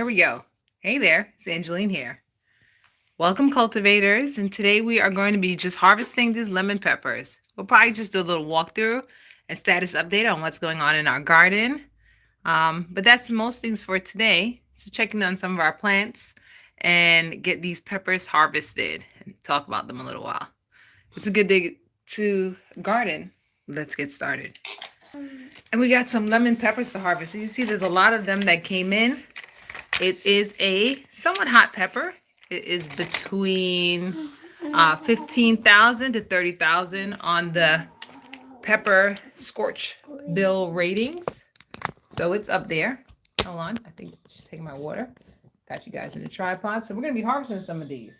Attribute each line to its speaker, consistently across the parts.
Speaker 1: Here we go. Hey there, it's Angeline here. Welcome, cultivators, and today we are going to be just harvesting these lemon peppers. We'll probably just do a little walkthrough and status update on what's going on in our garden. But that's most things for today. So checking on some of our plants and get these peppers harvested and talk about them a little while. It's a good day to garden. Let's get started. And we got some lemon peppers to harvest. So you see there's a lot of them that came in. It is a somewhat hot pepper. It is between 15,000 to 30,000 on the pepper scorch bill ratings. So it's up there. Hold on, I think just taking my water. Got you guys in the tripod. So we're gonna be harvesting some of these.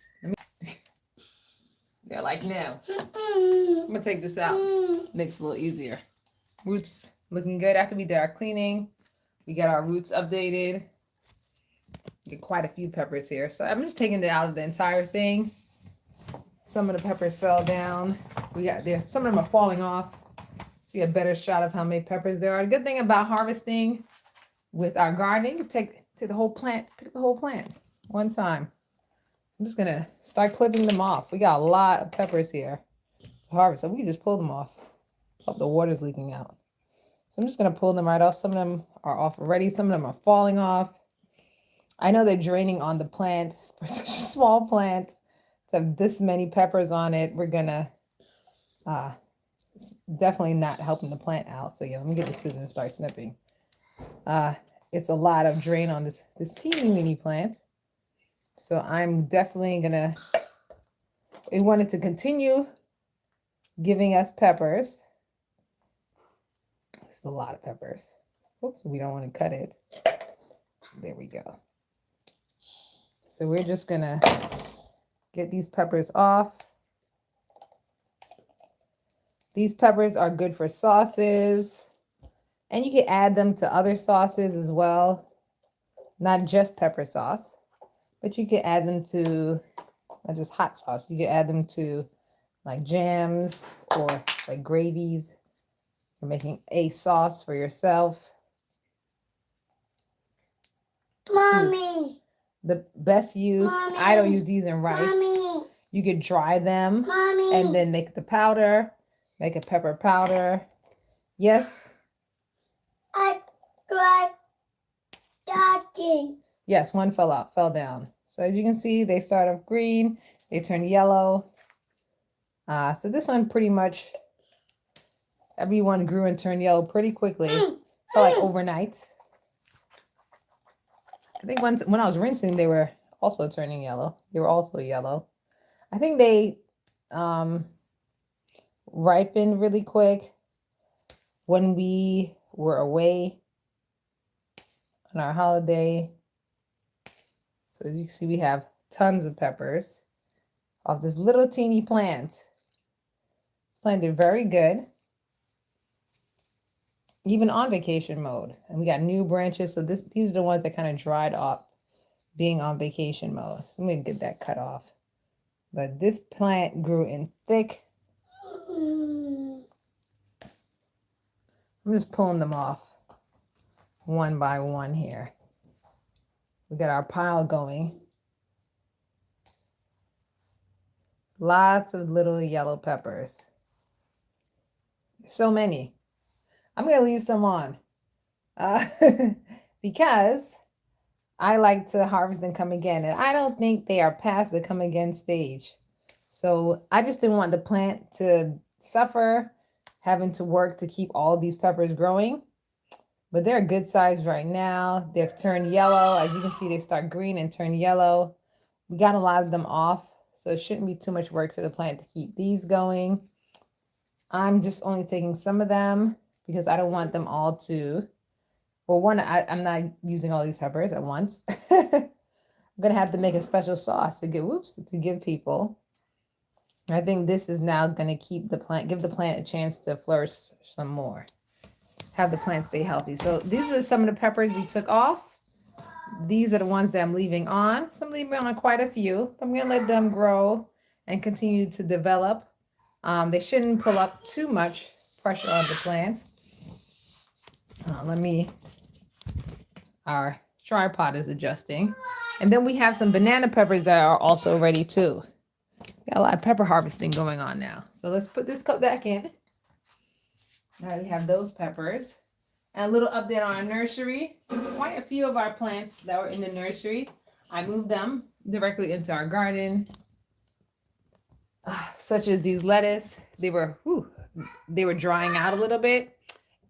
Speaker 1: They're like, no. I'm gonna take this out. Makes it a little easier. Roots looking good after we did our cleaning. We got our roots updated. Get quite a few peppers here. So I'm just taking it out of the entire thing. Some of the peppers fell down. We got there. Some of them are falling off. So you get a better shot of how many peppers there are. The good thing about harvesting with our gardening, you take the whole plant, pick the whole plant one time. I'm just gonna start clipping them off. We got a lot of peppers here to harvest, so we can just pull them off. Hope the water's leaking out. So I'm just gonna pull them right off. Some of them are off already. Some of them are falling off. I know they're draining on the plant for such a small plant to have this many peppers on it. We're gonna it's definitely not helping the plant out. So yeah, let me get the scissors and start snipping. It's a lot of drain on this teeny weeny plant. So I'm definitely gonna, we wanted to continue giving us peppers. It's a lot of peppers. Oops, we don't want to cut it. There we go. So we're just gonna get these peppers off. These peppers are good for sauces, and you can add them to other sauces as well. Not just pepper sauce, but you can add them to not just hot sauce. You can add them to like jams or like gravies. You're making a sauce for yourself.
Speaker 2: Mommy.
Speaker 1: The best use, Mommy. I don't use these in rice.
Speaker 2: Mommy.
Speaker 1: You could dry them,
Speaker 2: Mommy.
Speaker 1: and then make the powder, make a pepper powder. Yes?
Speaker 2: I tried talking.
Speaker 1: Yes, one fell down. So as you can see, they start off green, they turn yellow. So this one pretty much, everyone grew and turned yellow pretty quickly. Felt like overnight. I think when I was rinsing, they were also turning yellow. They were also yellow. I think they ripened really quick when we were away on our holiday. So as you can see, we have tons of peppers off this little teeny plant. This plant did very good, even on vacation mode. And we got new branches. So these are the ones that kind of dried up being on vacation mode. So let me get that cut off. But this plant grew in thick. I'm just pulling them off one by one here. We got our pile going. Lots of little yellow peppers. So many. I'm going to leave some on because I like to harvest and come again. And I don't think they are past the come again stage. So I just didn't want the plant to suffer having to work to keep all these peppers growing. But they're a good size right now. They've turned yellow. As you can see, they start green and turn yellow. We got a lot of them off, so it shouldn't be too much work for the plant to keep these going. I'm just only taking some of them because I don't want them all to, well, one, I'm not using all these peppers at once. I'm gonna have to make a special sauce to give people. I think this is now gonna keep the plant, give the plant a chance to flourish some more. Have the plant stay healthy. So these are some of the peppers we took off. These are the ones that I'm leaving on. So I'm leaving on quite a few. I'm gonna let them grow and continue to develop. They shouldn't pull up too much pressure on the plant. Our tripod is adjusting. And then we have some banana peppers that are also ready too. Got a lot of pepper harvesting going on now. So let's put this cup back in. Now we have those peppers. And a little update on our nursery. Quite a few of our plants that were in the nursery, I moved them directly into our garden. Such as these lettuce. They were drying out a little bit.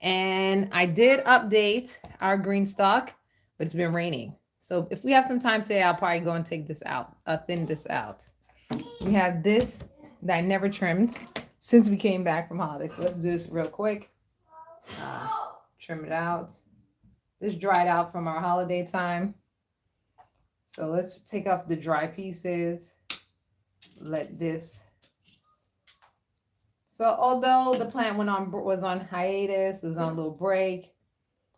Speaker 1: And I did update our green stock, but it's been raining. So if we have some time today, I'll probably go and take this out, thin this out. We have this that I never trimmed since we came back from holiday. So let's do this real quick. Trim it out. This dried out from our holiday time. So let's take off the dry pieces. Let this. So although the plant was on hiatus, it was on a little break,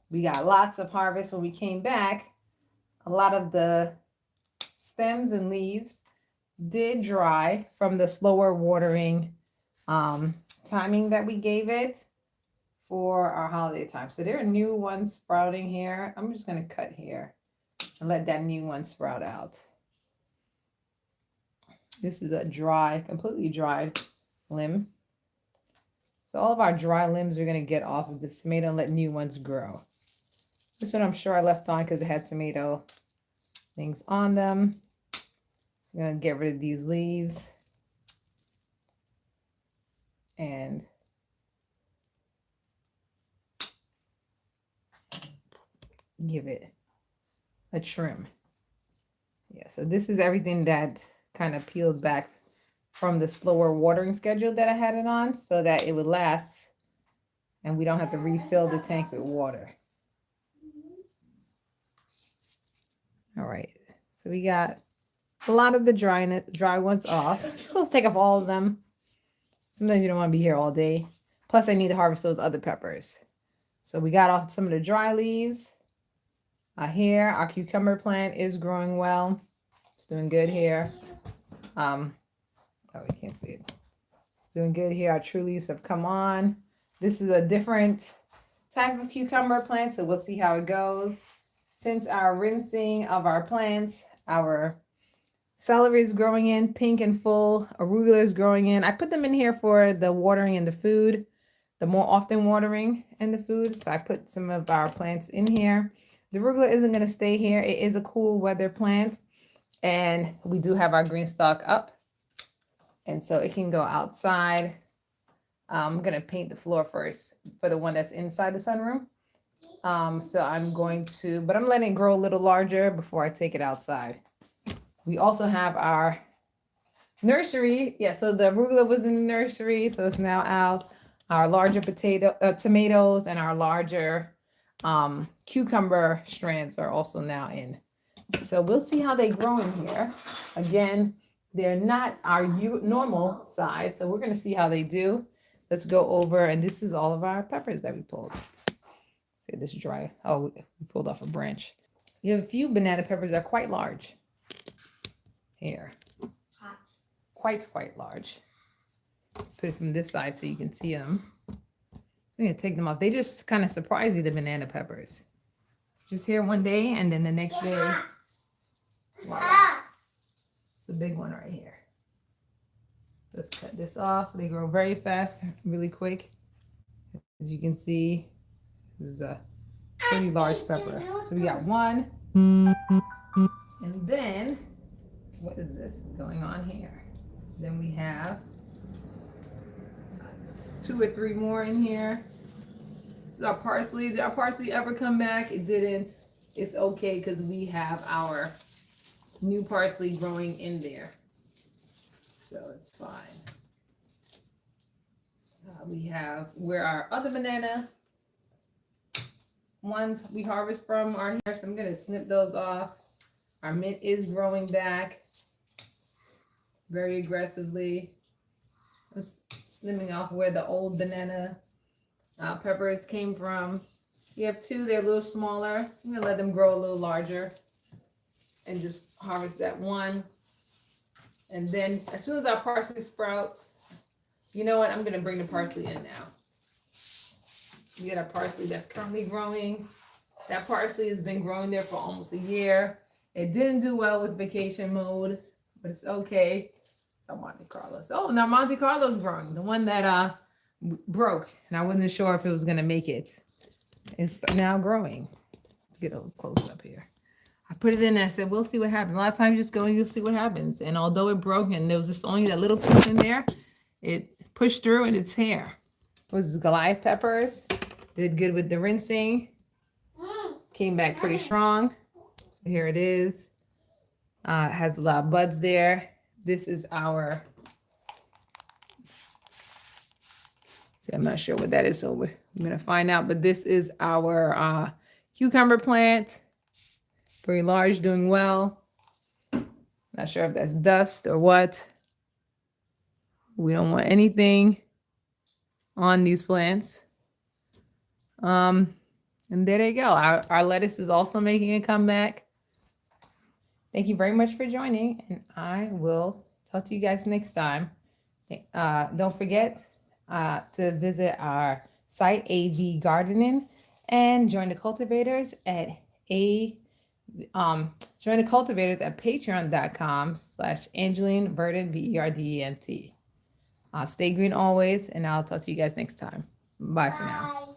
Speaker 1: we got lots of harvest when we came back. A lot of the stems and leaves did dry from the slower watering timing that we gave it for our holiday time. So there are new ones sprouting here. I'm just going to cut here and let that new one sprout out. This is a completely dried limb. So all of our dry limbs are going to get off of this tomato and let new ones grow. This one I'm sure I left on because it had tomato things on them. So I'm going to get rid of these leaves and give it a trim. Yeah, so this is everything that kind of peeled back from the slower watering schedule that I had it on so that it would last and we don't have to refill the tank with water. All right, so we got a lot of the dry ones off. You're supposed to take off all of them. Sometimes you don't want to be here all day. Plus I need to harvest those other peppers. So we got off some of the dry leaves. Here, our cucumber plant is growing well. It's doing good here. Oh, you can't see it. It's doing good here. Our true leaves have come on. This is a different type of cucumber plant, so we'll see how it goes. Since our rinsing of our plants, our celery is growing in pink and full. Arugula is growing in. I put them in here for the watering and the food, the more often watering and the food. So I put some of our plants in here. The arugula isn't going to stay here. It is a cool weather plant. And we do have our green stalk up. And so it can go outside. I'm going to paint the floor first for the one that's inside the sunroom. So I'm going to, but I'm letting it grow a little larger before I take it outside. We also have our nursery. Yeah, so the arugula was in the nursery, so it's now out. Our larger tomatoes and our larger cucumber strands are also now in. So we'll see how they grow in here. Again, they're not our normal size, so we're going to see how they do. Let's go over, and this is all of our peppers that we pulled. See this dry. Oh, we pulled off a branch. You have a few banana peppers that are quite large. Here. Quite large. Put it from this side so you can see them. I'm going to take them off. They just kind of surprise you, the banana peppers. Just here one day, and then the next day, wow. It's a big one right here. Let's cut this off. They grow very fast, really quick. As you can see, this is a pretty large pepper. So we got one. And then, what is this going on here? Then we have 2 or 3 more in here. This is our parsley. Did our parsley ever come back? It didn't. It's okay because we have our new parsley growing in there. So it's fine. We have where our other banana ones we harvest from are here. So I'm going to snip those off. Our mint is growing back very aggressively. I'm snipping off where the old banana peppers came from. We have 2, they're a little smaller. I'm going to let them grow a little larger and just harvest that one. And then as soon as our parsley sprouts, you know what? I'm going to bring the parsley in now. We got our parsley that's currently growing. That parsley has been growing there for almost a year. It didn't do well with vacation mode, but it's okay. So Monte Carlos. Oh, now Monte Carlo's growing. The one that broke, and I wasn't sure if it was gonna make it. It's now growing. Let's get a little close up here. I put it in there. I said, we'll see what happens. A lot of times you just go and you'll see what happens. And although it broke and there was just only that little piece in there, it pushed through and it's here. Was Goliath peppers. Did good with the rinsing. Came back pretty strong. So here it is. It has a lot of buds there. This is our, see, I'm not sure what that is, so I'm gonna find out, but this is our cucumber plant. Very large, doing well. Not sure if that's dust or what. We don't want anything on these plants. And there they go. Our lettuce is also making a comeback. Thank you very much for joining, and I will talk to you guys next time. Don't forget to visit our site, AV Gardening, and join the cultivators at patreon.com/Angeline Verdant, VERDENT. Stay green always, and I'll talk to you guys next time. Bye for now.
Speaker 2: Bye.